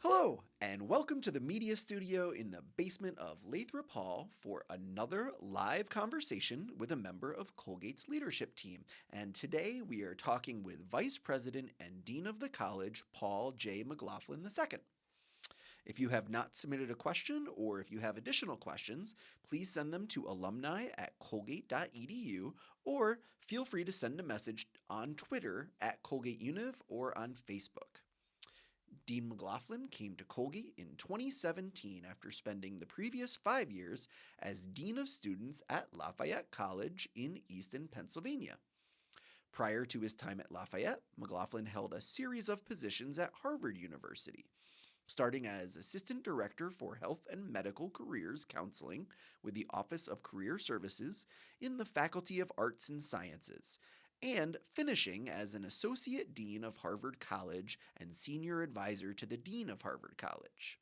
Hello, and welcome to the media studio in the basement of Lathrop Hall for another live conversation with a member of Colgate's leadership team. And today we are talking with Vice President and Dean of the College, Paul J. McLoughlin II. If you have not submitted a question or if you have additional questions, please send them to alumni@colgate.edu or feel free to send a message on Twitter at Colgate Univ or on Facebook. Dean McLoughlin came to Colgate in 2017 after spending the previous 5 years as Dean of Students at Lafayette College in Easton, Pennsylvania. Prior to his time at Lafayette, McLoughlin held a series of positions at Harvard University, starting as Assistant Director for Health and Medical Careers Counseling with the Office of Career Services in the Faculty of Arts and Sciences, and finishing as an Associate Dean of Harvard College and Senior Advisor to the Dean of Harvard College.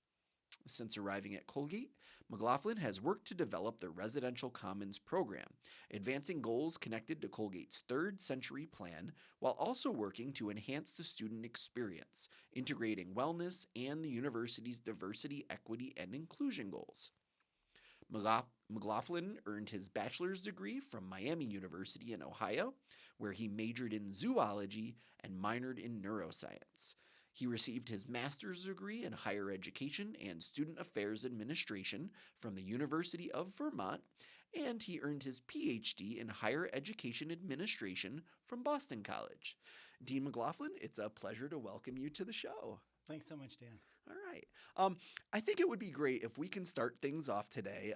Since arriving at Colgate, McLoughlin has worked to develop the Residential Commons program, advancing goals connected to Colgate's third century plan, while also working to enhance the student experience, integrating wellness and the university's diversity, equity, and inclusion goals. McLoughlin earned his bachelor's degree from Miami University in Ohio, where he majored in zoology and minored in neuroscience. He received his master's degree in higher education and student affairs administration from the University of Vermont, and he earned his PhD in higher education administration from Boston College. Dean McLoughlin, it's a pleasure to welcome you to the show. Thanks so much, Dan. All right. I think it would be great if we can start things off today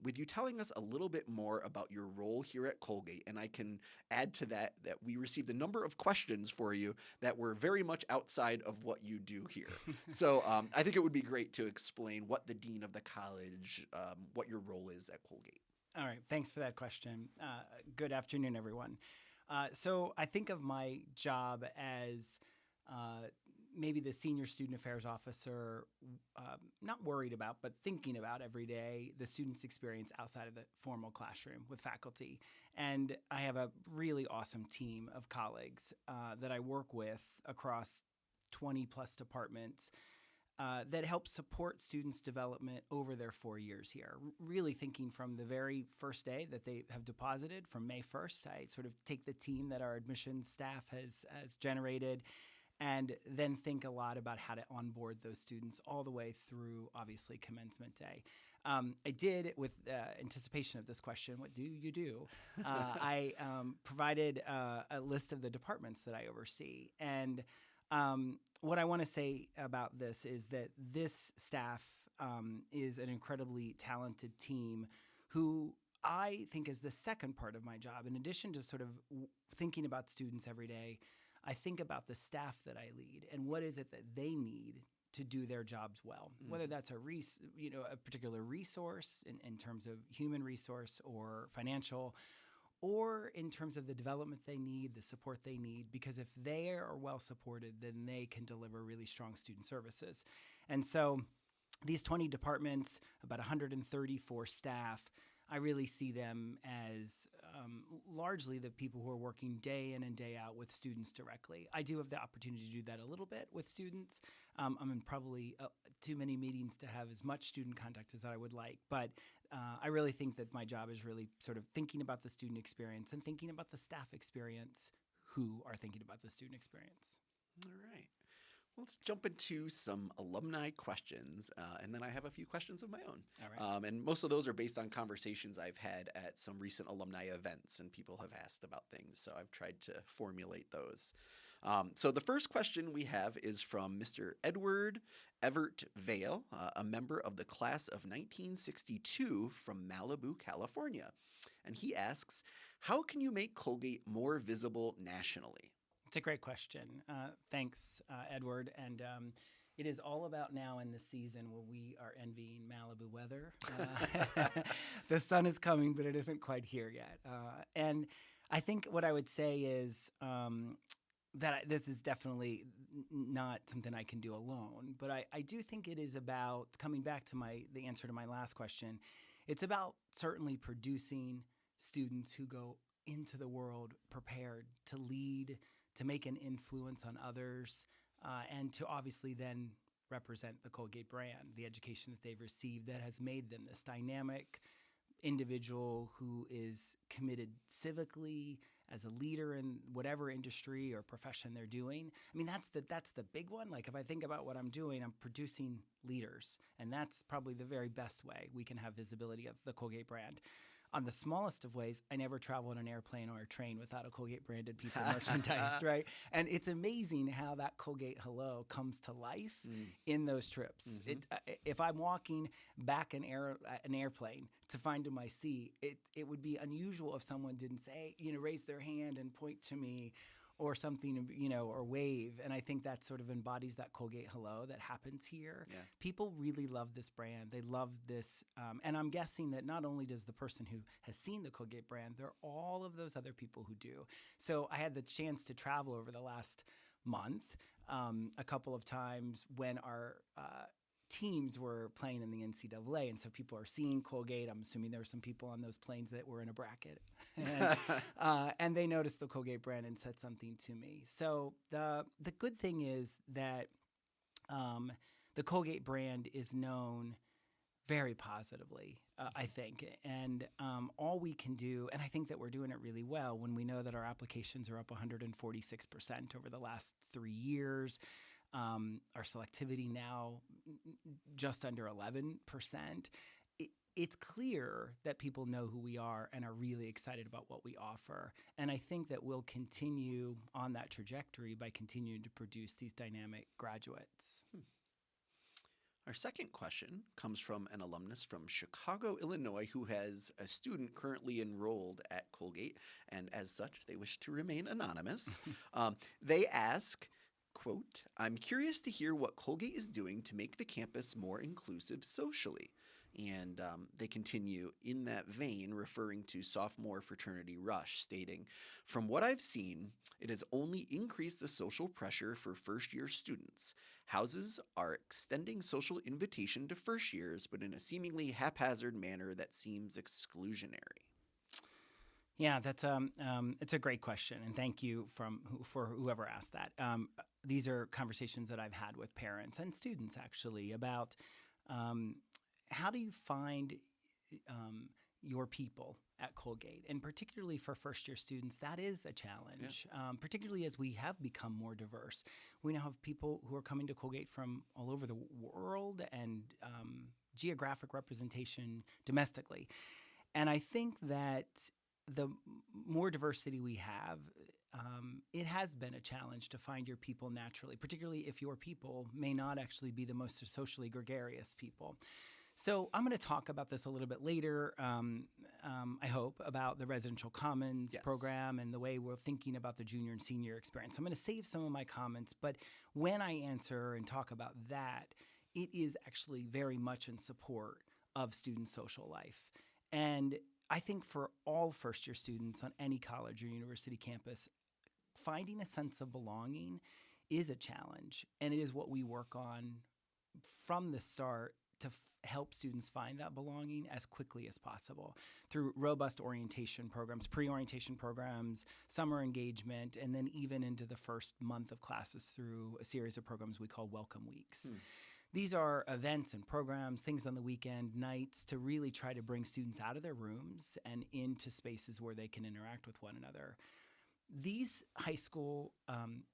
with you telling us a little bit more about your role here at Colgate. And I can add to that we received a number of questions for you that were very much outside of what you do here. So I think it would be great to explain what the Dean of the College, what your role is at Colgate. All right. Thanks for that question. Good afternoon, everyone. So I think of my job as maybe the senior student affairs officer, not worried about, but thinking about every day the student's experience outside of the formal classroom with faculty. And I have a really awesome team of colleagues that I work with across 20 plus departments that help support students' development over their 4 years here. Really thinking from the very first day that they have deposited, from May 1st, I sort of take the team that our admissions staff has generated and then think a lot about how to onboard those students all the way through, obviously, commencement day. I did, with anticipation of this question, what do you do? I provided a list of the departments that I oversee. And what I want to say about this is that this staff is an incredibly talented team who I think is the second part of my job. In addition to sort of thinking about students every day, I think about the staff that I lead and what is it that they need to do their jobs well, whether that's a particular resource in terms of human resource or financial, or in terms of the development they need, the support they need, because if they are well supported, then they can deliver really strong student services. And so these 20 departments, about 134 staff, I really see them as largely the people who are working day in and day out with students directly. I do have the opportunity to do that a little bit with students. I'm in probably too many meetings to have as much student contact as I would like, but I really think that my job is really sort of thinking about the student experience and thinking about the staff experience who are thinking about the student experience. All right. Let's jump into some alumni questions, and then I have a few questions of my own. All right. And most of those are based on conversations I've had at some recent alumni events, and people have asked about things, so I've tried to formulate those. So the first question we have is from Mr. Edward Everett Vale, a member of the class of 1962 from Malibu, California. And he asks, how can you make Colgate more visible nationally? It's a great question. Thanks, Edward. And it is all about now in the season where we are envying Malibu weather. The sun is coming, but it isn't quite here yet. And I think what I would say is that this is definitely not something I can do alone. But I do think it is about, coming back to the answer to my last question, it's about certainly producing students who go into the world prepared to lead, to make an influence on others, and to obviously then represent the Colgate brand, the education that they've received that has made them this dynamic individual who is committed civically as a leader in whatever industry or profession they're doing. I mean, that's the big one. Like if I think about what I'm doing, I'm producing leaders, and that's probably the very best way we can have visibility of the Colgate brand. On the smallest of ways, I never travel on an airplane or a train without a Colgate branded piece of merchandise, right? And it's amazing how that Colgate hello comes to life in those trips. If I'm walking back an airplane to find my seat, it would be unusual if someone didn't say, raise their hand and point to me or something, or wave. And I think that sort of embodies that Colgate hello that happens here. Yeah. People really love this brand. They love this. And I'm guessing that not only does the person who has seen the Colgate brand, there are all of those other people who do. So I had the chance to travel over the last month a couple of times when our teams were playing in the NCAA, and so people are seeing Colgate. I'm assuming there were some people on those planes that were in a bracket, and they noticed the Colgate brand and said something to me. So the good thing is that the Colgate brand is known very positively, I think, and all we can do, and I think that we're doing it really well when we know that our applications are up 146% over the last 3 years. Our selectivity now just under 11%. It's clear that people know who we are and are really excited about what we offer. And I think that we'll continue on that trajectory by continuing to produce these dynamic graduates. Our second question comes from an alumnus from Chicago, Illinois, who has a student currently enrolled at Colgate, and as such, they wish to remain anonymous. They ask, quote, "I'm curious to hear what Colgate is doing to make the campus more inclusive socially." And they continue in that vein, referring to sophomore fraternity rush, stating, "From what I've seen, it has only increased the social pressure for first-year students. Houses are extending social invitation to first years, but in a seemingly haphazard manner that seems exclusionary." Yeah, it's a great question, and thank you for whoever asked that. These are conversations that I've had with parents and students actually about how do you find your people at Colgate, and particularly for first-year students, that is a challenge. Particularly as we have become more diverse, we now have people who are coming to Colgate from all over the world and geographic representation domestically, and I think that the more diversity we have, it has been a challenge to find your people naturally, particularly if your people may not actually be the most socially gregarious people. So I'm going to talk about this a little bit later, I hope, about the Residential Commons program and the way we're thinking about the junior and senior experience. I'm going to save some of my comments, but when I answer and talk about that, it is actually very much in support of student social life. And I think for all first-year students on any college or university campus, finding a sense of belonging is a challenge, and it is what we work on from the start to help students find that belonging as quickly as possible through robust orientation programs, pre-orientation programs, summer engagement, and then even into the first month of classes through a series of programs we call Welcome Weeks. These are events and programs, things on the weekend, nights, to really try to bring students out of their rooms and into spaces where they can interact with one another. These high school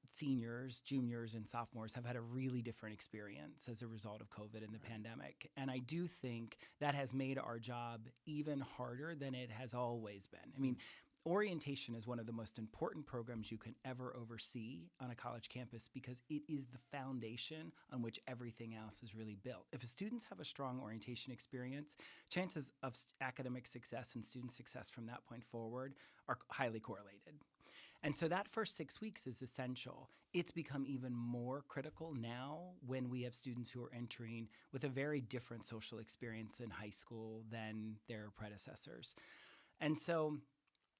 seniors, juniors, and sophomores have had a really different experience as a result of COVID and the pandemic. And I do think that has made our job even harder than it has always been. I mean, orientation is one of the most important programs you can ever oversee on a college campus because it is the foundation on which everything else is really built. If students have a strong orientation experience, chances of academic success and student success from that point forward are highly correlated. And so that first 6 weeks is essential. It's become even more critical now when we have students who are entering with a very different social experience in high school than their predecessors. And so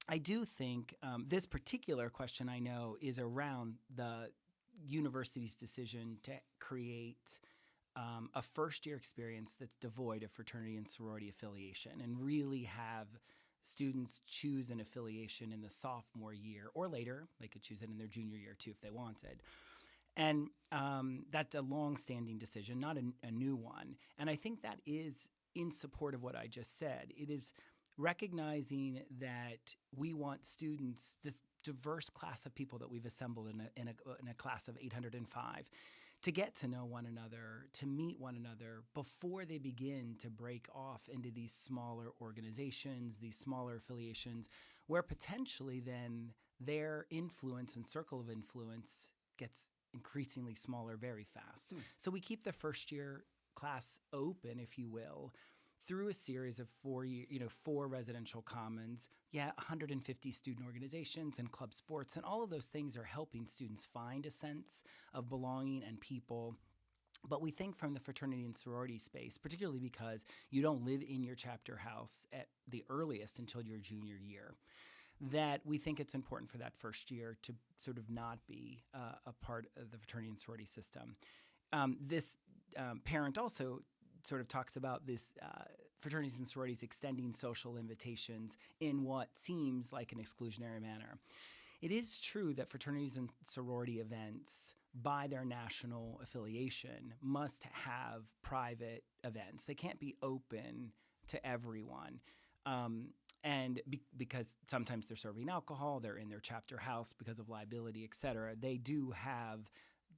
I do think this particular question, I know, is around the university's decision to create a first-year experience that's devoid of fraternity and sorority affiliation and really have students choose an affiliation in the sophomore year or later. They could choose it in their junior year too if they wanted. And that's a long-standing decision, not a new one. And I think that is in support of what I just said. It is recognizing that we want students, this diverse class of people that we've assembled in a class of 805, to get to know one another, to meet one another before they begin to break off into these smaller organizations, these smaller affiliations, where potentially then their influence and circle of influence gets increasingly smaller very fast. So we keep the first year class open, if you will, through a series of 4 residential commons, 150 student organizations and club sports, and all of those things are helping students find a sense of belonging and people. But we think from the fraternity and sorority space, particularly because you don't live in your chapter house at the earliest until your junior year, that we think it's important for that first year to sort of not be a part of the fraternity and sorority system. This parent also sort of talks about this fraternities and sororities extending social invitations in what seems like an exclusionary manner. It is true that fraternities and sorority events, by their national affiliation, must have private events. They can't be open to everyone. Because sometimes they're serving alcohol, they're in their chapter house because of liability, et cetera, they do have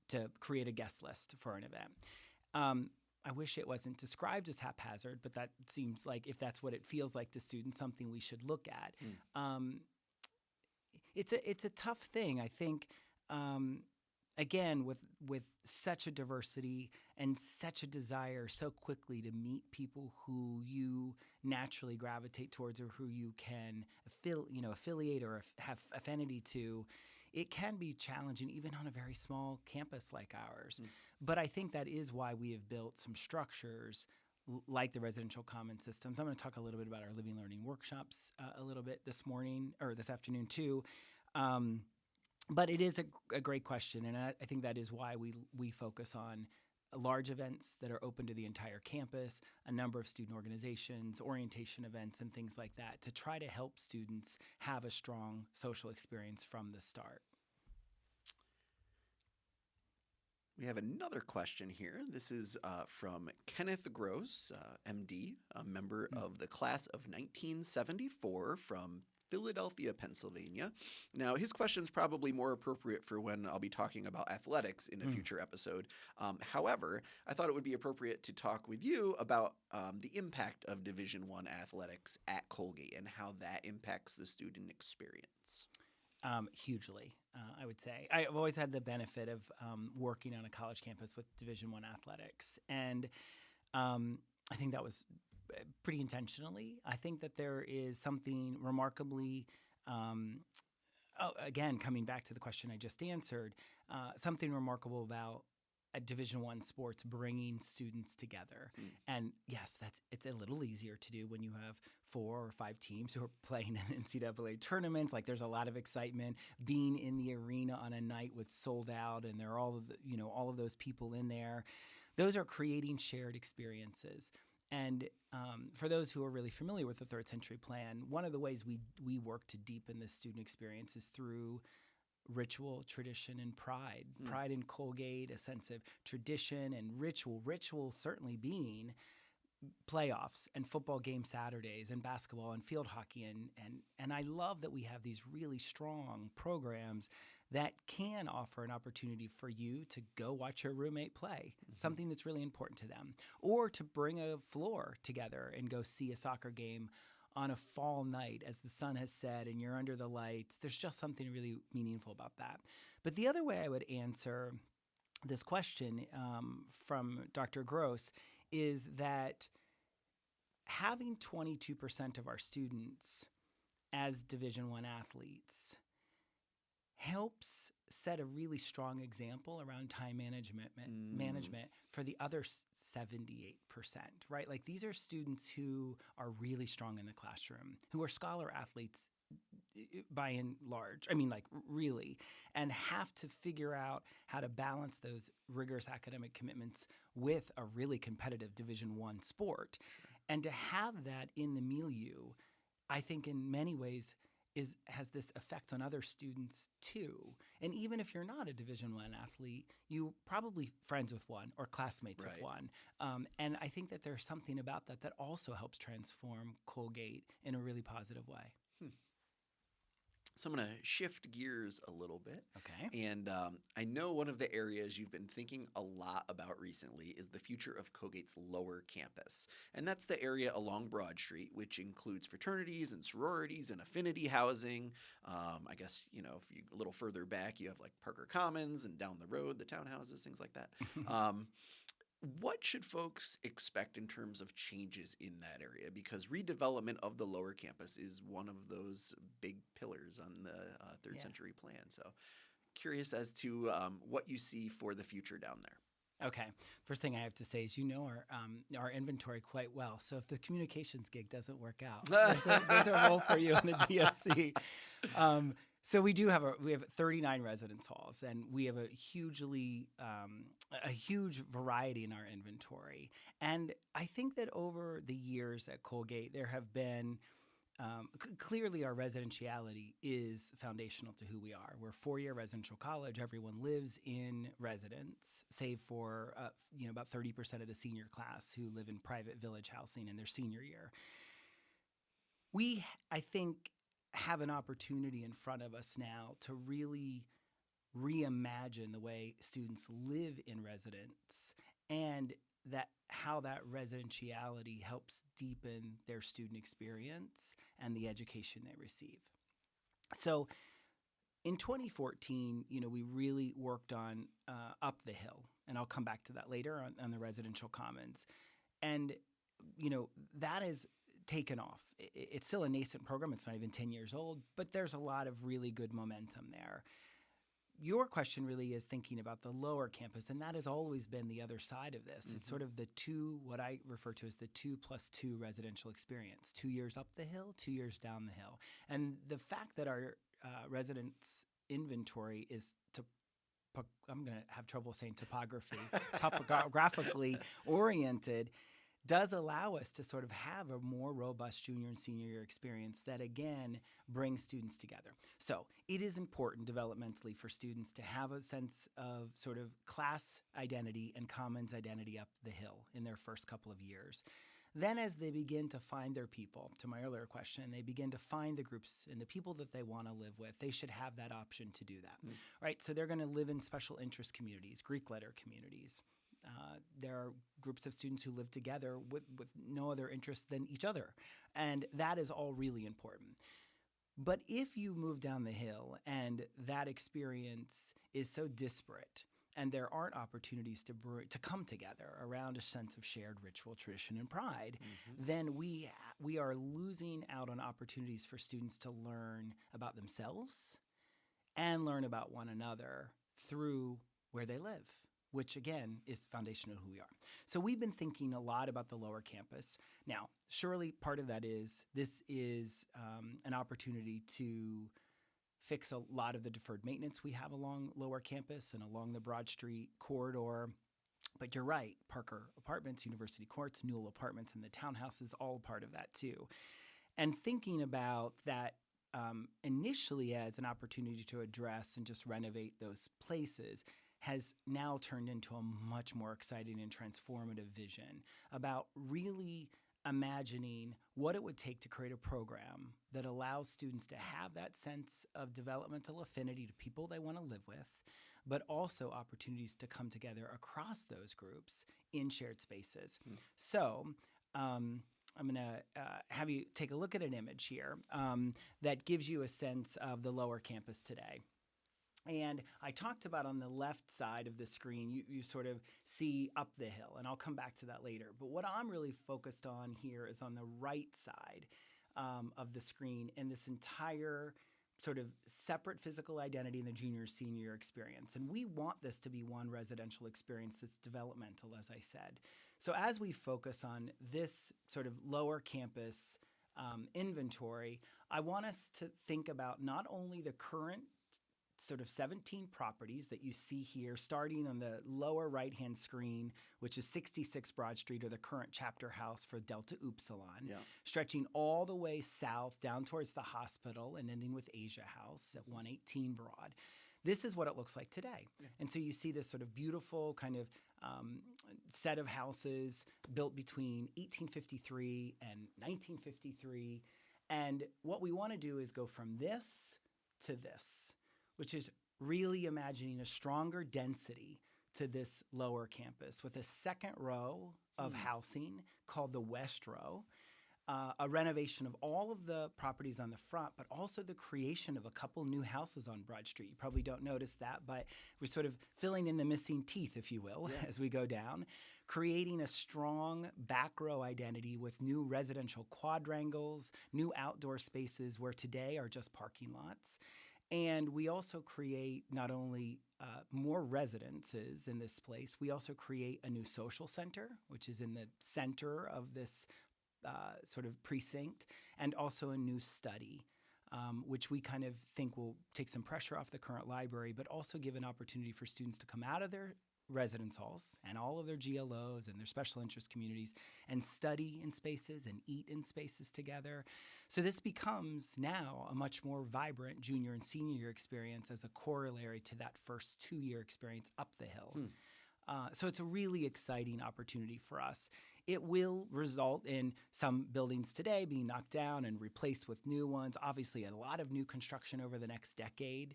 to create a guest list for an event. I wish it wasn't described as haphazard, but that seems like, if that's what it feels like to students, something we should look at. It's a tough thing, I think. Again, with such a diversity and such a desire so quickly to meet people who you naturally gravitate towards, or who you can affiliate or have affinity to, it can be challenging even on a very small campus like ours. But I think that is why we have built some structures like the residential common systems. I'm going to talk a little bit about our living learning workshops a little bit this afternoon too. But it is a great question, and I think that is why we focus on large events that are open to the entire campus, a number of student organizations, orientation events, and things like that, to try to help students have a strong social experience from the start. We have another question here. This is from Kenneth Gross, MD, a member of the class of 1974 from Philadelphia, Pennsylvania. Now, his question is probably more appropriate for when I'll be talking about athletics in a future episode. However, I thought it would be appropriate to talk with you about the impact of Division I athletics at Colgate and how that impacts the student experience. Hugely, I would say. I've always had the benefit of working on a college campus with Division I athletics, and I think that was pretty intentionally. I think that there is something remarkably, again, coming back to the question I just answered, something remarkable about a Division I sports bringing students together. And yes, it's a little easier to do when you have 4 or 5 teams who are playing in NCAA tournaments. Like, there's a lot of excitement being in the arena on a night with sold out, and there are all of those people in there. Those are creating shared experiences. And for those who are really familiar with the Third Century Plan, one of the ways we work to deepen the student experience is through ritual, tradition, and pride. Pride in Colgate, a sense of tradition and ritual. Ritual certainly being playoffs and football game Saturdays and basketball and field hockey. And I love that we have these really strong programs that can offer an opportunity for you to go watch your roommate play, something that's really important to them, or to bring a floor together and go see a soccer game on a fall night as the sun has set and you're under the lights. There's just something really meaningful about that. But the other way I would answer this question from Dr. Gross is that having 22% of our students as Division I athletes helps set a really strong example around time management for the other 78%, right? Like, these are students who are really strong in the classroom, who are scholar athletes by and large, really, and have to figure out how to balance those rigorous academic commitments with a really competitive Division I sport. And to have that in the milieu, I think in many ways has this effect on other students too. And even if you're not a Division I athlete, you probably friends with one or classmates with one. And I think that there's something about that also helps transform Colgate in a really positive way. So I'm going to shift gears a little bit. Okay. And I know one of the areas you've been thinking a lot about recently is the future of Colgate's lower campus. And that's the area along Broad Street, which includes fraternities and sororities and affinity housing. I guess, if you a little further back, you have like Parker Commons, and down the road, the townhouses, things like that. What should folks expect in terms of changes in that area? Because redevelopment of the lower campus is one of those big pillars on the third century plan. So curious as to what you see for the future down there. Okay. First thing I have to say is our inventory quite well. So if the communications gig doesn't work out, there's a role for you in the DSC. So we have 39 residence halls, and we have a huge variety in our inventory. And I think that over the years at Colgate, there have been clearly our residentiality is foundational to who we are. We're a 4-year residential college. Everyone lives in residence, save for about 30% of the senior class who live in private village housing in their senior year. We, I think, have an opportunity in front of us now to really reimagine the way students live in residence, and how that residentiality helps deepen their student experience and the education they receive. So in 2014, we really worked on Up the Hill, and I'll come back to that later on the residential commons. And, that is taken off. It's still a nascent program. It's not even 10 years old, but there's a lot of really good momentum there. Your question really is thinking about the lower campus, and that has always been the other side of this. It's sort of what I refer to as the 2+2 residential experience. 2 years up the hill, 2 years down the hill. And the fact that our residence inventory is I'm going to have trouble saying topographically oriented, does allow us to sort of have a more robust junior and senior year experience that, again, brings students together. So it is important developmentally for students to have a sense of sort of class identity and commons identity up the hill in their first couple of years. Then as they begin to find their people, to my earlier question, they begin to find the groups and the people that they want to live with, they should have that option to do that, right? So they're going to live in special interest communities, Greek letter communities. There are groups of students who live together with no other interest than each other. And that is all really important. But if you move down the hill and that experience is so disparate and there aren't opportunities to come together around a sense of shared ritual, tradition, and pride, then we are losing out on opportunities for students to learn about themselves and learn about one another through where they live, which again is foundational to who we are. So we've been thinking a lot about the lower campus. Now, surely part of that is this is an opportunity to fix a lot of the deferred maintenance we have along lower campus and along the Broad Street corridor. But you're right, Parker Apartments, University Courts, Newell Apartments, and the townhouses, all part of that too. And thinking about that initially as an opportunity to address and just renovate those places has now turned into a much more exciting and transformative vision about really imagining what it would take to create a program that allows students to have that sense of developmental affinity to people they want to live with, but also opportunities to come together across those groups in shared spaces. So I'm going to have you take a look at an image here that gives you a sense of the lower campus today. And I talked about on the left side of the screen, you sort of see up the hill, and I'll come back to that later. But what I'm really focused on here is on the right side of the screen and this entire sort of separate physical identity in the junior-senior experience. And we want this to be one residential experience that's developmental, as I said. So as we focus on this sort of lower campus inventory, I want us to think about not only the current sort of 17 properties that you see here, starting on the lower right-hand screen, which is 66 Broad Street, or the current chapter house for Delta Upsilon, stretching all the way south down towards the hospital and ending with Asia House at 118 Broad. This is what it looks like today. And so you see this sort of beautiful kind of set of houses built between 1853 and 1953. And what we want to do is go from this to this, which is really imagining a stronger density to this lower campus with a second row of housing called the West Row, a renovation of all of the properties on the front, but also the creation of a couple new houses on Broad Street. You probably don't notice that, but we're sort of filling in the missing teeth, if you will, as we go down, creating a strong back row identity with new residential quadrangles, new outdoor spaces where today are just parking lots. And we also create not only more residences in this place, we also create a new social center, which is in the center of this sort of precinct, and also a new study, which we kind of think will take some pressure off the current library, but also give an opportunity for students to come out of their residence halls and all of their GLOs and their special interest communities and study in spaces and eat in spaces together. So this becomes now a much more vibrant junior and senior year experience as a corollary to that first 2-year experience up the hill. So it's a really exciting opportunity for us. It will result in some buildings today being knocked down and replaced with new ones. Obviously, a lot of new construction over the next decade.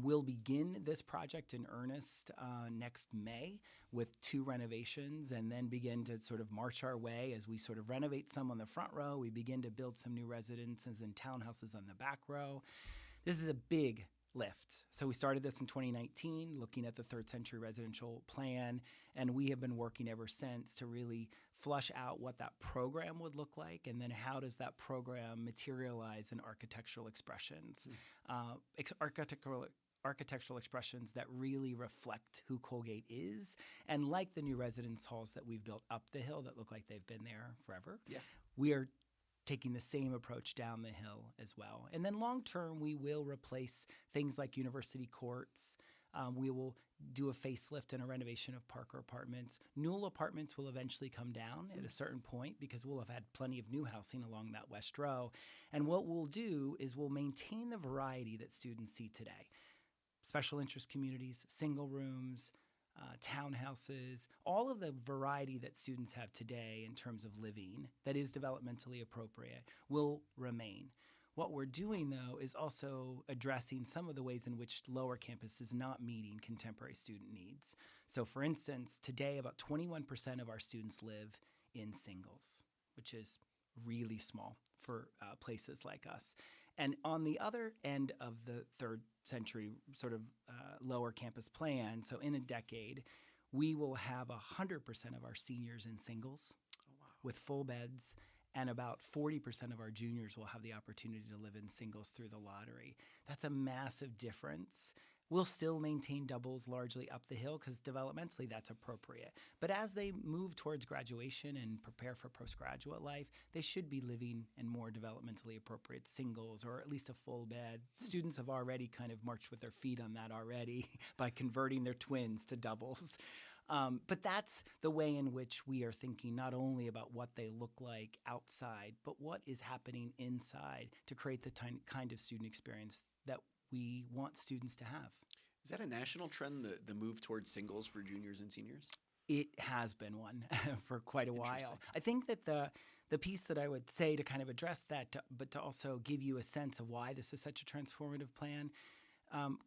We'll begin this project in earnest next May with 2 renovations, and then begin to sort of march our way as we sort of renovate some on the front row. We begin to build some new residences and townhouses on the back row. This is a big lift. So we started this in 2019, looking at the third century residential plan, and we have been working ever since to really flush out what that program would look like, and then how does that program materialize in architectural expressions, architectural expressions that really reflect who Colgate is, and like the new residence halls that we've built up the hill that look like they've been there forever. We are taking the same approach down the hill as well. And then long term, we will replace things like university courts. We will do a facelift and a renovation of Parker Apartments. Newell Apartments will eventually come down at a certain point because we'll have had plenty of new housing along that West Row. And what we'll do is we'll maintain the variety that students see today. Special interest communities, single rooms, townhouses, all of the variety that students have today in terms of living that is developmentally appropriate will remain. What we're doing, though, is also addressing some of the ways in which lower campus is not meeting contemporary student needs. So, for instance, today about 21% of our students live in singles, which is really small for places like us. And on the other end of the third century sort of lower campus plan, so in a decade, we will have 100% of our seniors in singles with full beds, and about 40% of our juniors will have the opportunity to live in singles through the lottery. That's a massive difference. We'll still maintain doubles largely up the hill because developmentally that's appropriate. But as they move towards graduation and prepare for postgraduate life, they should be living in more developmentally appropriate singles or at least a full bed. Students have already kind of marched with their feet on that already by converting their twins to doubles. But that's the way in which we are thinking not only about what they look like outside, but what is happening inside to create the kind of student experience that we want students to have. Is that a national trend, the move towards singles for juniors and seniors? It has been one for quite a while. I think that the piece that I would say to kind of address that, but to also give you a sense of why this is such a transformative plan,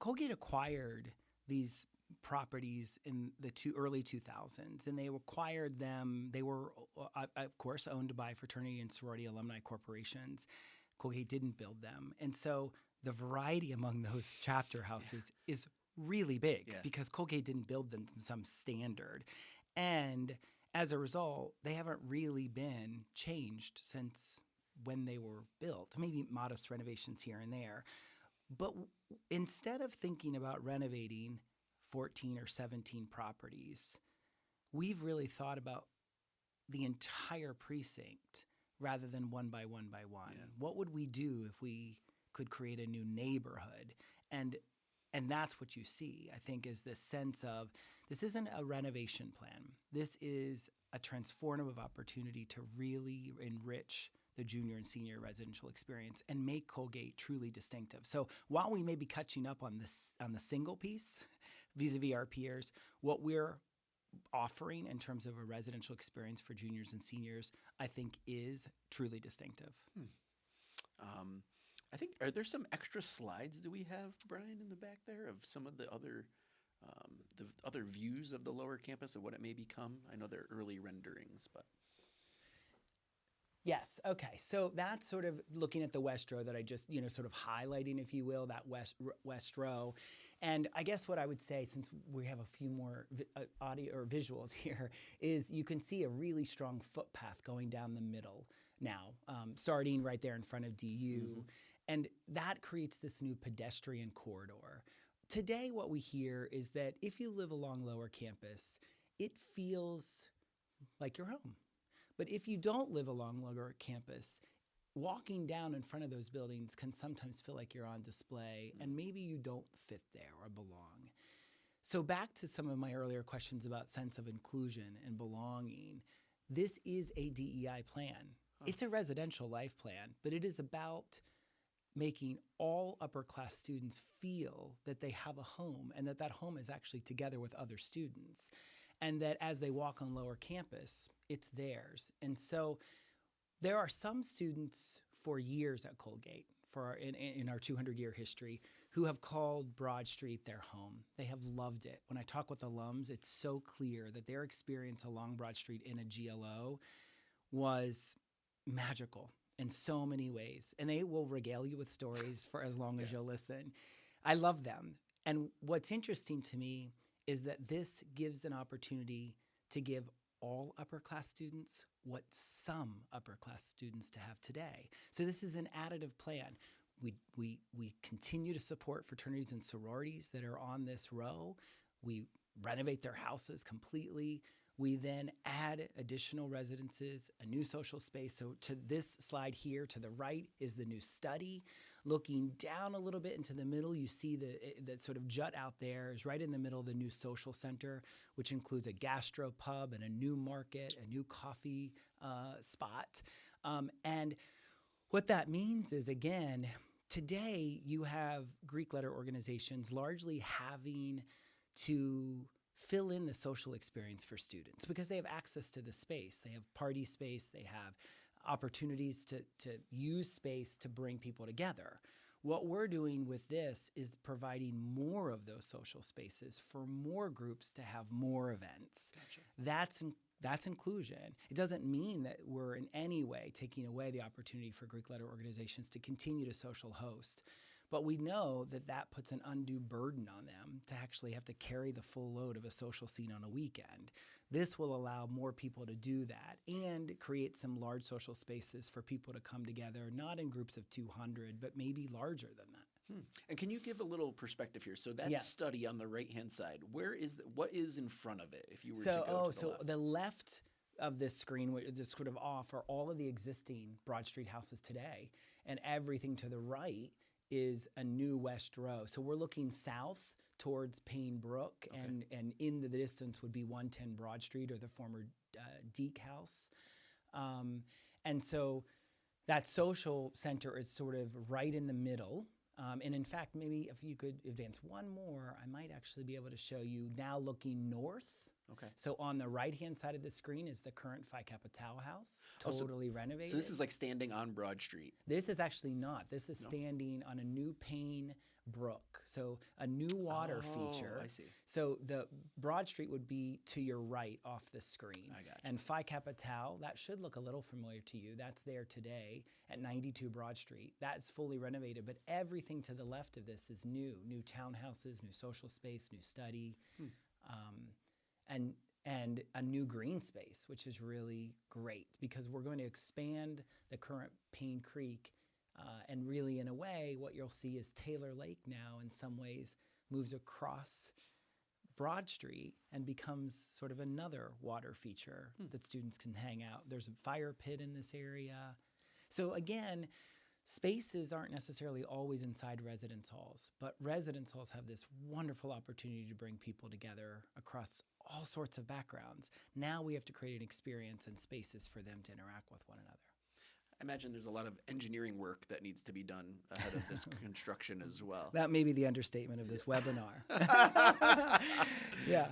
Colgate acquired these properties in the early 2000s, and they acquired them. They were, of course, owned by fraternity and sorority alumni corporations. Colgate didn't build them. And so the variety among those chapter houses is really big because Colgate didn't build them to some standard. And as a result, they haven't really been changed since when they were built, maybe modest renovations here and there. But instead of thinking about renovating 14 or 17 properties, we've really thought about the entire precinct rather than one by one by one. What would we do if we could create a new neighborhood? And And that's what you see, I think, is this sense of this isn't a renovation plan. This is a transformative opportunity to really enrich the junior and senior residential experience and make Colgate truly distinctive. So while we may be catching up on the single piece vis-a-vis our peers, what we're offering in terms of a residential experience for juniors and seniors, I think is truly distinctive. I think, are there some extra slides that we have, Brian, in the back there of some of the other views of the lower campus of what it may become? I know they're early renderings, but. Yes. Okay. So that's sort of looking at the West Row that I just, sort of highlighting, if you will, that West Row. And I guess what I would say, since we have a few more audio or visuals here, is you can see a really strong footpath going down the middle now, starting right there in front of DU. Mm-hmm. And that creates this new pedestrian corridor. Today, what we hear is that if you live along lower campus, it feels like you're home. But if you don't live along lower campus, walking down in front of those buildings can sometimes feel like you're on display, and maybe you don't fit there or belong. So back to some of my earlier questions about sense of inclusion and belonging, this is a DEI plan. It's a residential life plan, but it is about making all upper class students feel that they have a home and that home is actually together with other students. And that as they walk on lower campus, it's theirs. And so there are some students for years at Colgate, in our 200-year history, who have called Broad Street their home. They have loved it. When I talk with alums, it's so clear that their experience along Broad Street in a GLO was magical in so many ways. And they will regale you with stories for as long as you'll listen. I love them. And what's interesting to me is that this gives an opportunity to give all upper class students what some upper class students to have today. So this is an additive plan. We continue to support fraternities and sororities that are on this row. We renovate their houses completely. We then add additional residences, a new social space. So to this slide here, to the right is the new study. Looking down a little bit into the middle, you see the sort of jut out there is right in the middle of the new social center, which includes a gastro pub and a new market, a new coffee spot. And what that means is, again, today you have Greek letter organizations largely having to fill in the social experience for students because they have access to the space. They have party space. They have opportunities to use space to bring people together. What we're doing with this is providing more of those social spaces for more groups to have more events. Gotcha. That's inclusion. It doesn't mean that we're in any way taking away the opportunity for Greek letter organizations to continue to social host. But we know that puts an undue burden on them to actually have to carry the full load of a social scene on a weekend. This will allow more people to do that and create some large social spaces for people to come together, not in groups of 200, but maybe larger than that. And can you give a little perspective here? So that study on the right-hand side, what is in front of it if you were to go to the left? The left of this screen, just sort of off, are all of the existing Broad Street houses today, and everything to the right is a new West Row. So we're looking south towards Payne Brook, and in the distance would be 110 Broad Street, or the former Deke House. And so that social center is sort of right in the middle. And in fact, maybe if you could advance one more, I might actually be able to show you now looking north. Okay. So on the right-hand side of the screen is the current Phi Kappa Tau house, totally renovated. So this is like standing on Broad Street. This is actually not. This is standing on a new Payne Brook, so a new water feature. I see. So the Broad Street would be to your right off the screen. I got you. And Phi Kappa Tau, that should look a little familiar to you. That's there today at 92 Broad Street. That's fully renovated, but everything to the left of this is new. New townhouses, new social space, new study. And a new green space, which is really great because we're going to expand the current Payne Creek. And really, in a way, what you'll see is Taylor Lake now, in some ways, moves across Broad Street and becomes sort of another water feature that students can hang out. There's a fire pit in this area. So again, spaces aren't necessarily always inside residence halls, but residence halls have this wonderful opportunity to bring people together across all sorts of backgrounds. Now we have to create an experience and spaces for them to interact with one another. I imagine there's a lot of engineering work that needs to be done ahead of this construction as well. That may be the understatement of this webinar. Yeah.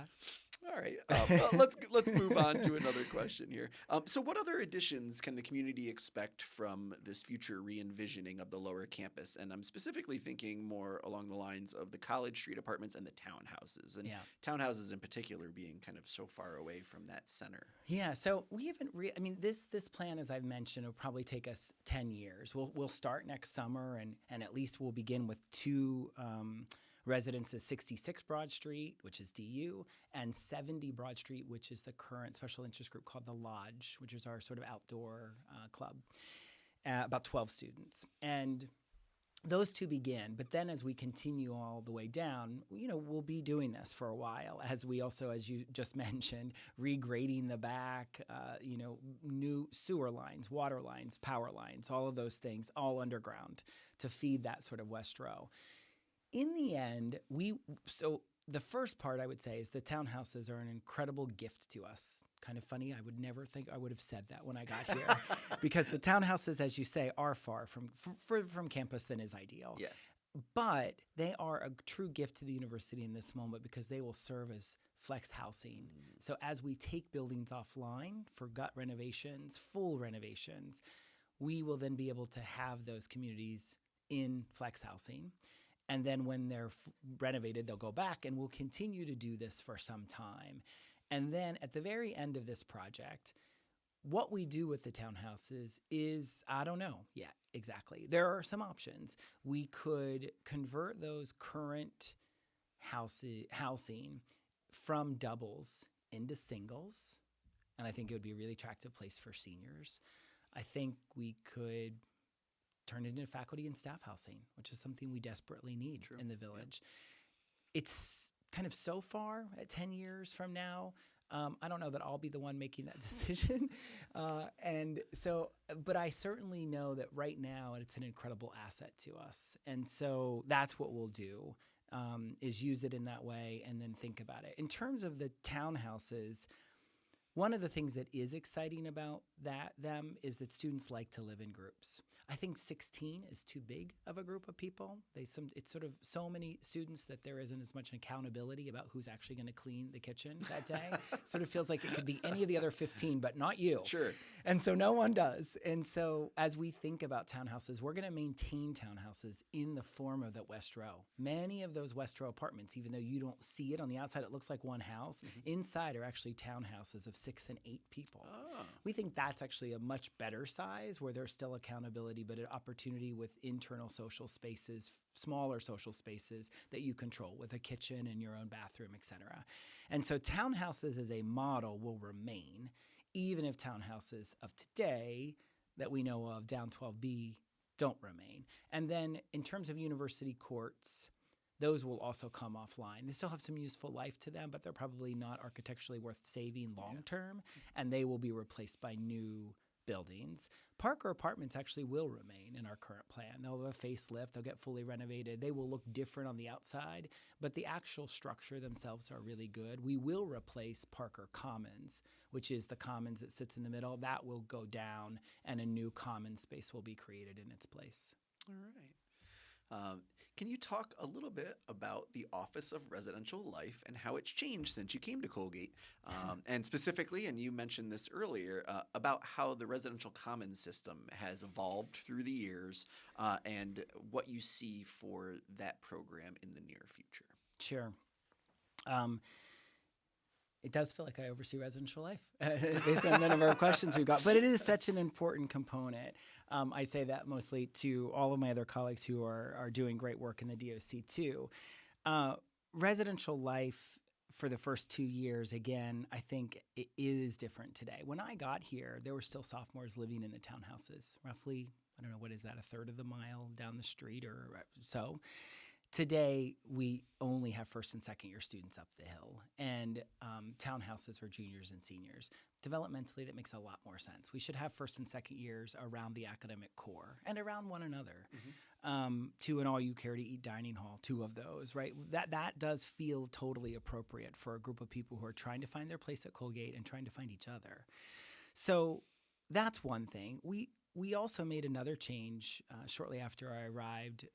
All right. Well, let's move on to another question here. So what other additions can the community expect from this future re-envisioning of the lower campus? And I'm specifically thinking more along the lines of the College Street apartments and the townhouses, and townhouses in particular being kind of so far away from that center. Yeah, so we haven't I mean, this plan, as I've mentioned, will probably take us 10 years. We'll start next summer, and at least we'll begin with two residences, 66 Broad Street, which is DU, and 70 Broad Street, which is the current special interest group called the Lodge, which is our sort of outdoor club, about 12 students. And those two begin, but then as we continue all the way down, we'll be doing this for a while, as we also, as you just mentioned, regrading the back, new sewer lines, water lines, power lines, all of those things, all underground to feed that sort of West Row. In the end, so the first part I would say is the townhouses are an incredible gift to us. Kind of funny, I would never think I would have said that when I got here, because the townhouses, as you say, are far further from campus than is ideal. Yeah. But they are a true gift to the university in this moment because they will serve as flex housing. So as we take buildings offline for gut renovations, full renovations, we will then be able to have those communities in flex housing. And then when they're renovated, they'll go back, and we'll continue to do this for some time. And then at the very end of this project, what we do with the townhouses is, I don't know yet exactly. There are some options. We could convert those current housing from doubles into singles, and I think it would be a really attractive place for seniors. I think we could turn it into faculty and staff housing, which is something we desperately need in the village. Yeah. It's kind of so far at 10 years from now. I don't know that I'll be the one making that decision. But I certainly know that right now it's an incredible asset to us. And so that's what we'll do, is use it in that way and then think about it. In terms of the townhouses, one of the things that is exciting about them is that students like to live in groups. I think 16 is too big of a group of people. It's sort of so many students that there isn't as much accountability about who's actually going to clean the kitchen that day. Sort of feels like it could be any of the other 15, but not you. Sure. And so no one does. And so as we think about townhouses, we're going to maintain townhouses in the form of the West Row. Many of those West Row apartments, even though you don't see it on the outside, it looks like one house. Inside are actually townhouses of 6 and 8 people. Oh. We think that's actually a much better size, where there's still accountability, but an opportunity with internal social spaces, smaller social spaces that you control with a kitchen and your own bathroom, et cetera. And so townhouses as a model will remain, even if townhouses of today that we know of down 12B don't remain. And then in terms of university courts, those will also come offline. They still have some useful life to them, but they're probably not architecturally worth saving long-term, and they will be replaced by new buildings. Parker Apartments actually will remain in our current plan. They'll have a facelift. They'll get fully renovated. They will look different on the outside, but the actual structure themselves are really good. We will replace Parker Commons, which is the commons that sits in the middle. That will go down, and a new common space will be created in its place. All right. Can you talk a little bit about the Office of Residential Life and how it's changed since you came to Colgate? And specifically, and you mentioned this earlier, about how the residential commons system has evolved through the years, and what you see for that program in the near future. Sure. It does feel like I oversee residential life based on the number of questions we've got, but it is such an important component. I say that mostly to all of my other colleagues who are doing great work in the DOC too. Residential life for the first 2 years, again, I think it is different today. When I got here, there were still sophomores living in the townhouses, roughly, I don't know, what is that, a third of the mile down the street or so. Today, we only have first and second year students up the hill, and townhouses are juniors and seniors. Developmentally, that makes a lot more sense. We should have first and second years around the academic core and around one another. To an all-you-care-to-eat dining hall, 2 of those, right? That does feel totally appropriate for a group of people who are trying to find their place at Colgate and trying to find each other. So that's one thing. We also made another change shortly after I arrived.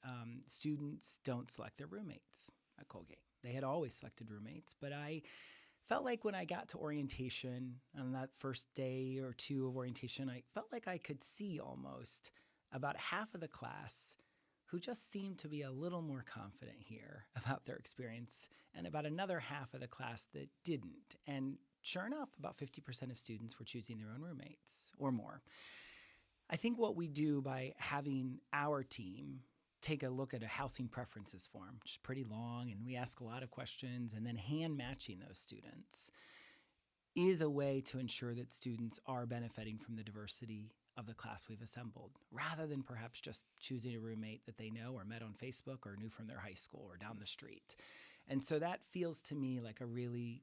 Students don't select their roommates at Colgate. They had always selected roommates, but I felt like when I got to orientation on that first day or 2 of orientation, I felt like I could see almost about half of the class who just seemed to be a little more confident here about their experience, and about another half of the class that didn't. And sure enough, about 50% of students were choosing their own roommates or more. I think what we do by having our team take a look at a housing preferences form, which is pretty long, and we ask a lot of questions, and then hand matching those students is a way to ensure that students are benefiting from the diversity of the class we've assembled, rather than perhaps just choosing a roommate that they know or met on Facebook or knew from their high school or down the street. And so that feels to me like a really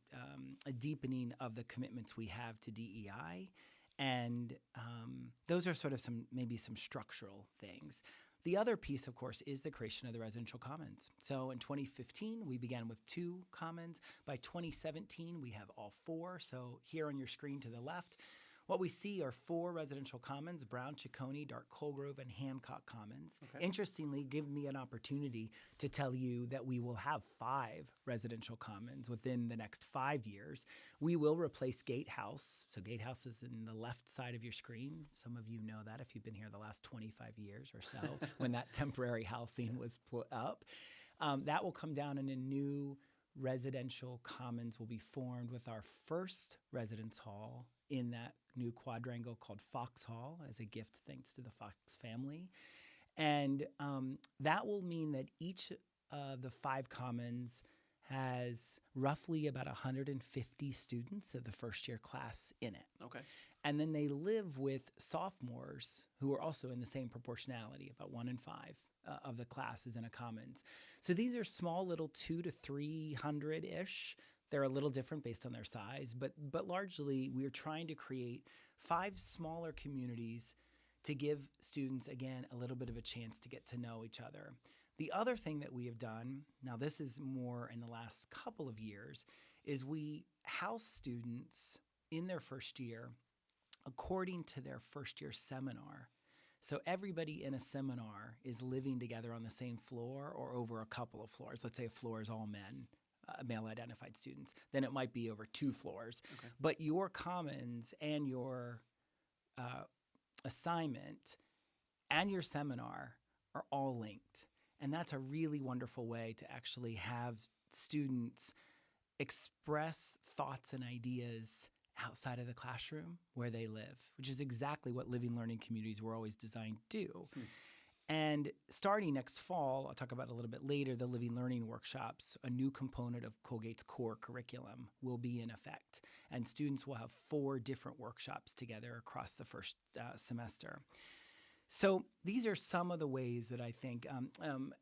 a deepening of the commitments we have to DEI. And those are sort of maybe some structural things. The other piece, of course, is the creation of the residential commons. So in 2015, we began with 2 commons. By 2017, we have all 4. So here on your screen to the left, what we see are 4 residential commons: Brown, Chickoni, Dark Colgrove, and Hancock Commons. Okay. Interestingly, give me an opportunity to tell you that we will have 5 residential commons within the next 5 years. We will replace Gatehouse. So Gatehouse is in the left side of your screen. Some of you know that if you've been here the last 25 years or so, when that temporary housing was put up. That will come down, and a new residential commons will be formed with our first residence hall in that new quadrangle called Fox Hall, as a gift thanks to the Fox family. And that will mean that each of the 5 commons has roughly about 150 students of the first year class in it. Okay. And then they live with sophomores who are also in the same proportionality, about 1 in 5 of the class is in a commons. So these are small little 200 to 300-ish. They're a little different based on their size, but largely we're trying to create 5 smaller communities to give students, again, a little bit of a chance to get to know each other. The other thing that we have done, now this is more in the last couple of years, is we house students in their first year according to their first year seminar. So everybody in a seminar is living together on the same floor or over a couple of floors. Let's say a floor is all men, male-identified students. Then it might be over 2 floors. Okay. But your commons and your assignment and your seminar are all linked. And that's a really wonderful way to actually have students express thoughts and ideas outside of the classroom where they live, which is exactly what living learning communities were always designed to do. And starting next fall, I'll talk about a little bit later, the living learning workshops, a new component of Colgate's core curriculum, will be in effect. And students will have 4 different workshops together across the first semester. So these are some of the ways that I think,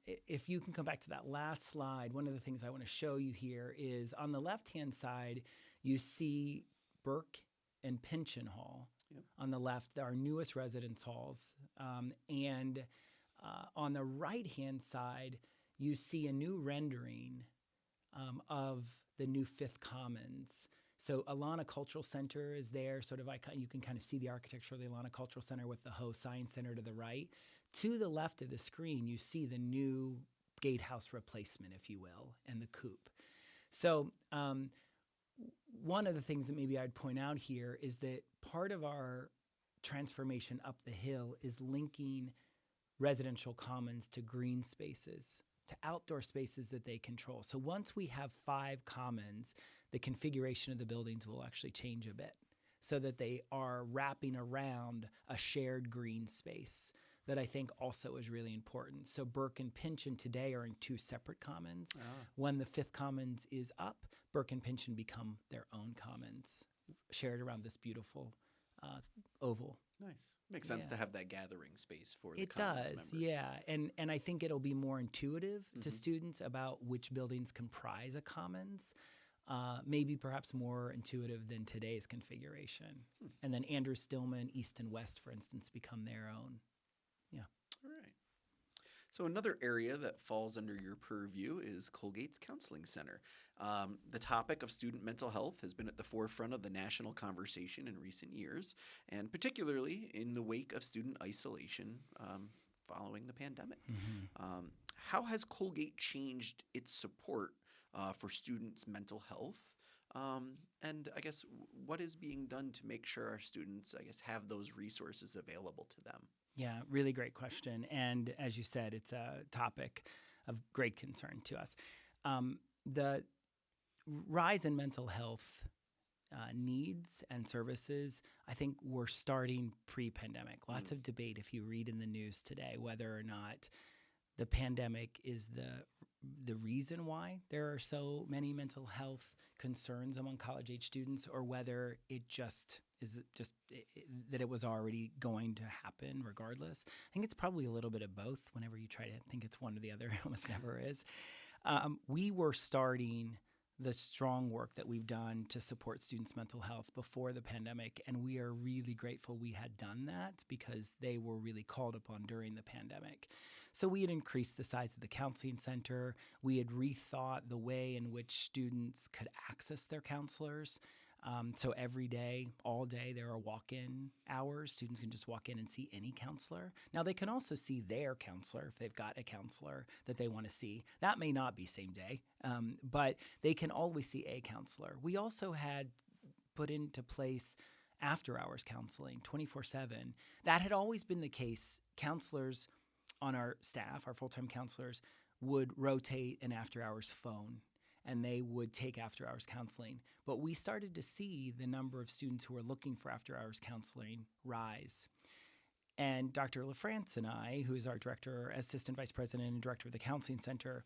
if you can come back to that last slide, one of the things I want to show you here is on the left-hand side, you see Burke and Pynchon Hall. Yep. On the left, our newest residence halls. And on the right-hand side, you see a new rendering of the new 5th Commons. So Alana Cultural Center is there, sort of you can kind of see the architecture of the Alana Cultural Center with the Ho Science Center to the right. To the left of the screen, you see the new gatehouse replacement, if you will, and the coop. So one of the things that maybe I'd point out here is that part of our transformation up the hill is linking residential commons to green spaces, to outdoor spaces that they control. So once we have 5 commons, the configuration of the buildings will actually change a bit so that they are wrapping around a shared green space that I think also is really important. So Burke and Pynchon today are in 2 separate commons. When the 5th Commons is up, Burke and Pynchon become their own commons, shared around this beautiful oval. Nice. Makes sense Yeah. to have that gathering space for the It commons does, members. yeah. And I think it'll be more intuitive to Mhm. students about which buildings comprise a commons, maybe perhaps more intuitive than today's configuration. And then Andrew Stillman, East and West, for instance, become their own. Yeah. All right. So another area that falls under your purview is Colgate's Counseling Center. The topic of student mental health has been at the forefront of the national conversation in recent years, and particularly in the wake of student isolation following the pandemic. How has Colgate changed its support for students' mental health? And I guess what is being done to make sure our students, I guess, have those resources available to them? Yeah, really great question. And as you said, it's a topic of great concern to us. The rise in mental health needs and services, I think we're starting pre-pandemic. Lots of debate if you read in the news today whether or not the pandemic is the reason why there are so many mental health concerns among college-age students, or whether it just is that it was already going to happen regardless. I think it's probably a little bit of both. Whenever you try to think it's one or the other, it almost never is. We were starting the strong work that we've done to support students' mental health before the pandemic, and we are really grateful we had done that because they were really called upon during the pandemic. So we had increased the size of the counseling center. We had rethought the way in which students could access their counselors. So every day, all day, there are walk-in hours. Students can just walk in and see any counselor. Now, they can also see their counselor if they've got a counselor that they want to see. That may not be same day, but they can always see a counselor. We also had put into place after-hours counseling 24/7. That had always been the case. Counselors on our staff, our full-time counselors, would rotate an after-hours phone, and they would take after-hours counseling. But we started to see the number of students who were looking for after-hours counseling rise. And Dr. LaFrance and I, who is our director, assistant vice president and director of the counseling center,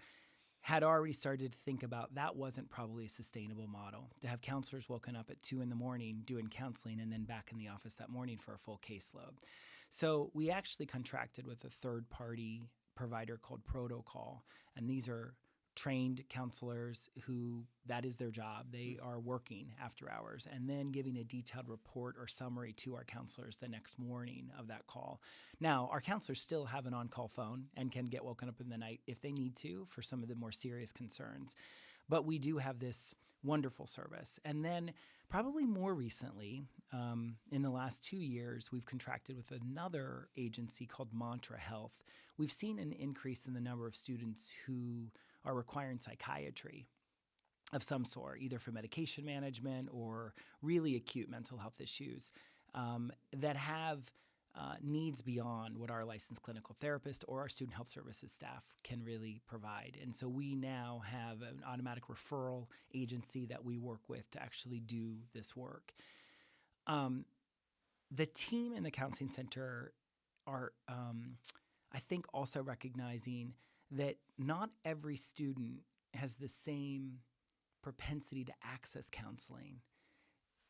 had already started to think about that wasn't probably a sustainable model, to have counselors woken up at 2 a.m. doing counseling and then back in the office that morning for a full caseload. So we actually contracted with a third-party provider called Protocol, and these are trained counselors who that is their job. They are working after hours and then giving a detailed report or summary to our counselors the next morning of that call. Now, our counselors still have an on-call phone and can get woken up in the night if they need to for some of the more serious concerns. But we do have this wonderful service. And then probably more recently, in the last 2 years, we've contracted with another agency called Mantra Health. We've seen an increase in the number of students who are requiring psychiatry of some sort, either for medication management or really acute mental health issues that have needs beyond what our licensed clinical therapist or our student health services staff can really provide. And so we now have an automatic referral agency that we work with to actually do this work. The team in the counseling center are, I think, also recognizing that not every student has the same propensity to access counseling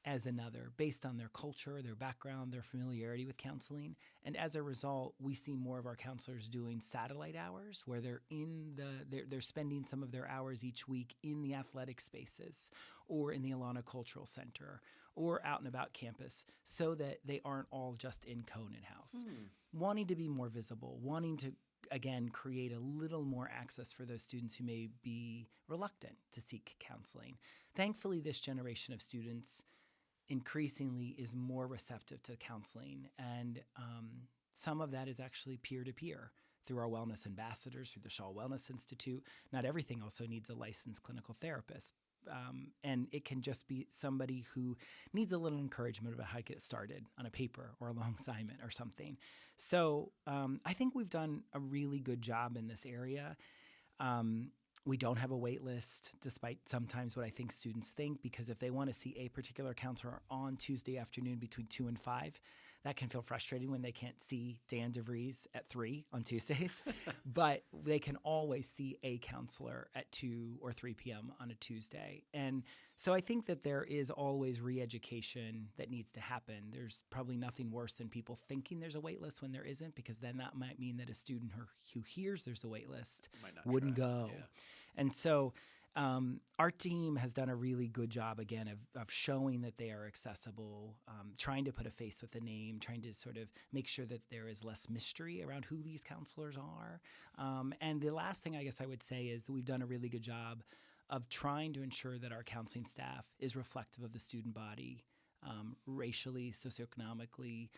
as another based on their culture, their background, their familiarity with counseling. And as a result, we see more of our counselors doing satellite hours where they're spending some of their hours each week in the athletic spaces or in the Alana Cultural Center or out and about campus so that they aren't all just in Conan House. Wanting to be more visible, wanting to again, create a little more access for those students who may be reluctant to seek counseling. Thankfully, this generation of students increasingly is more receptive to counseling, and some of that is actually peer-to-peer through our wellness ambassadors, through the Shaw Wellness Institute. Not everything also needs a licensed clinical therapist. And it can just be somebody who needs a little encouragement about how to get started on a paper or a long assignment or something. So I think we've done a really good job in this area. We don't have a wait list, despite sometimes what I think students think, because if they want to see a particular counselor on Tuesday afternoon between 2 and 5, that can feel frustrating when they can't see Dan DeVries at 3 on Tuesdays. But they can always see a counselor at 2 or 3 p.m. on a Tuesday. And So I think that there is always re-education that needs to happen. There's probably nothing worse than people thinking there's a wait list when there isn't, because then that might mean that a student who hears there's a wait list Might not wouldn't try. go. Yeah. And so our team has done a really good job, again, of showing that they are accessible, trying to put a face with a name, trying to sort of make sure that there is less mystery around who these counselors are. And the last thing I guess I would say is that we've done a really good job of trying to ensure that our counseling staff is reflective of the student body, racially, socioeconomically,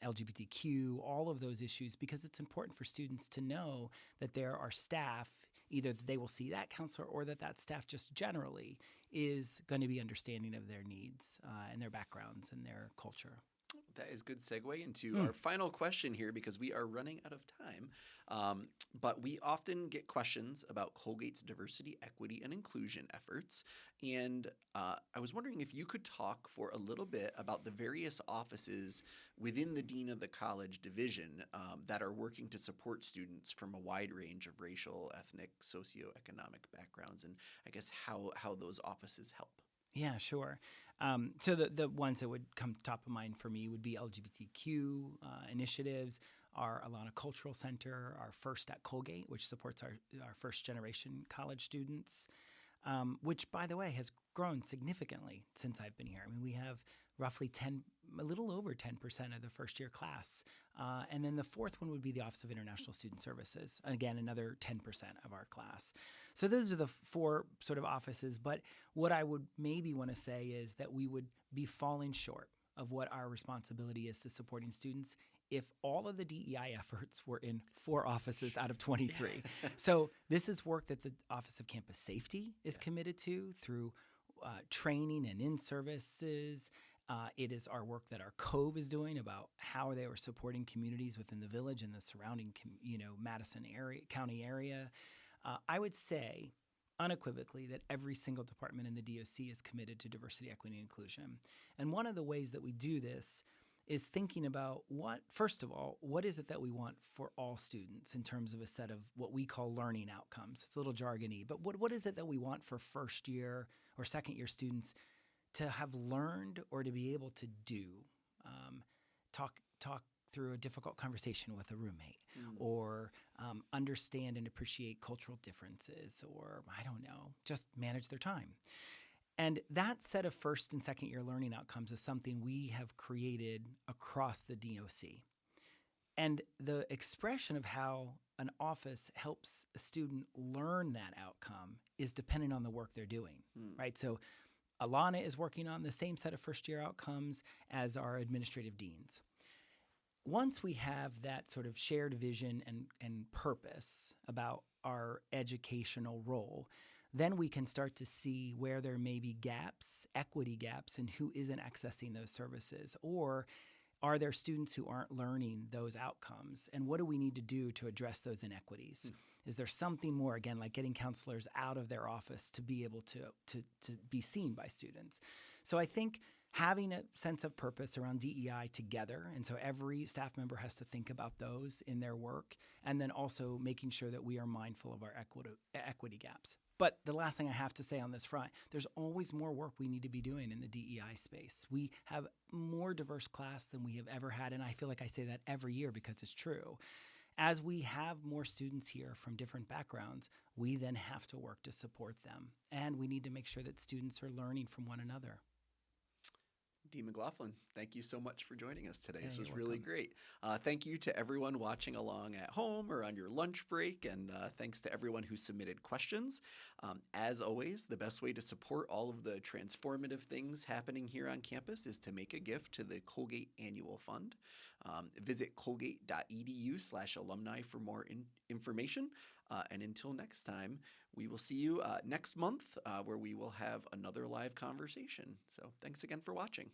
LGBTQ, all of those issues, because it's important for students to know that there are staff, either that they will see that counselor or that staff just generally is going to be understanding of their needs and their backgrounds and their culture. That is good segue into our final question here, because we are running out of time. But we often get questions about Colgate's diversity, equity, and inclusion efforts. And I was wondering if you could talk for a little bit about the various offices within the Dean of the College division that are working to support students from a wide range of racial, ethnic, socioeconomic backgrounds, and I guess how those offices help. Yeah, sure. So the ones that would come top of mind for me would be LGBTQ initiatives, our Alana Cultural Center, our First at Colgate, which supports our first generation college students, which, by the way, has grown significantly since I've been here. I mean, we have roughly a little over 10% of the first year class. And then the fourth one would be the Office of International Student Services. Again, another 10% of our class. So those are the four sort of offices. But what I would maybe want to say is that we would be falling short of what our responsibility is to supporting students if all of the DEI efforts were in 4 offices out of 23. So this is work that the Office of Campus Safety is committed to through training and in-services. It is our work that our Cove is doing about how they are supporting communities within the village and the surrounding, Madison County area. I would say unequivocally that every single department in the DOC is committed to diversity, equity, and inclusion. And one of the ways that we do this is thinking about first of all, what is it that we want for all students in terms of a set of what we call learning outcomes? It's a little jargony, but what is it that we want for first year or second year students to have learned or to be able to do? Talk through a difficult conversation with a roommate, or understand and appreciate cultural differences, or I don't know, just manage their time. And that set of first and second year learning outcomes is something we have created across the DOC. And the expression of how an office helps a student learn that outcome is dependent on the work they're doing, right? So Alana is working on the same set of first year outcomes as our administrative deans. Once we have that sort of shared vision and purpose about our educational role, then we can start to see where there may be gaps, equity gaps, and who isn't accessing those services. Or are there students who aren't learning those outcomes? And what do we need to do to address those inequities? Is there something more, again, like getting counselors out of their office to be able to be seen by students? So I think having a sense of purpose around DEI together, and so every staff member has to think about those in their work, and then also making sure that we are mindful of our equity gaps. But the last thing I have to say on this front, there's always more work we need to be doing in the DEI space. We have more diverse class than we have ever had, and I feel like I say that every year because it's true. As we have more students here from different backgrounds, we then have to work to support them, and we need to make sure that students are learning from one another. Dean McLoughlin, thank you so much for joining us today. Yeah, This was you're really welcome. great. Thank you to everyone watching along at home or on your lunch break, and thanks to everyone who submitted questions. As always, the best way to support all of the transformative things happening here on campus is to make a gift to the Colgate Annual Fund. Visit colgate.edu/alumni for more information. And until next time, we will see you next month where we will have another live conversation. So thanks again for watching.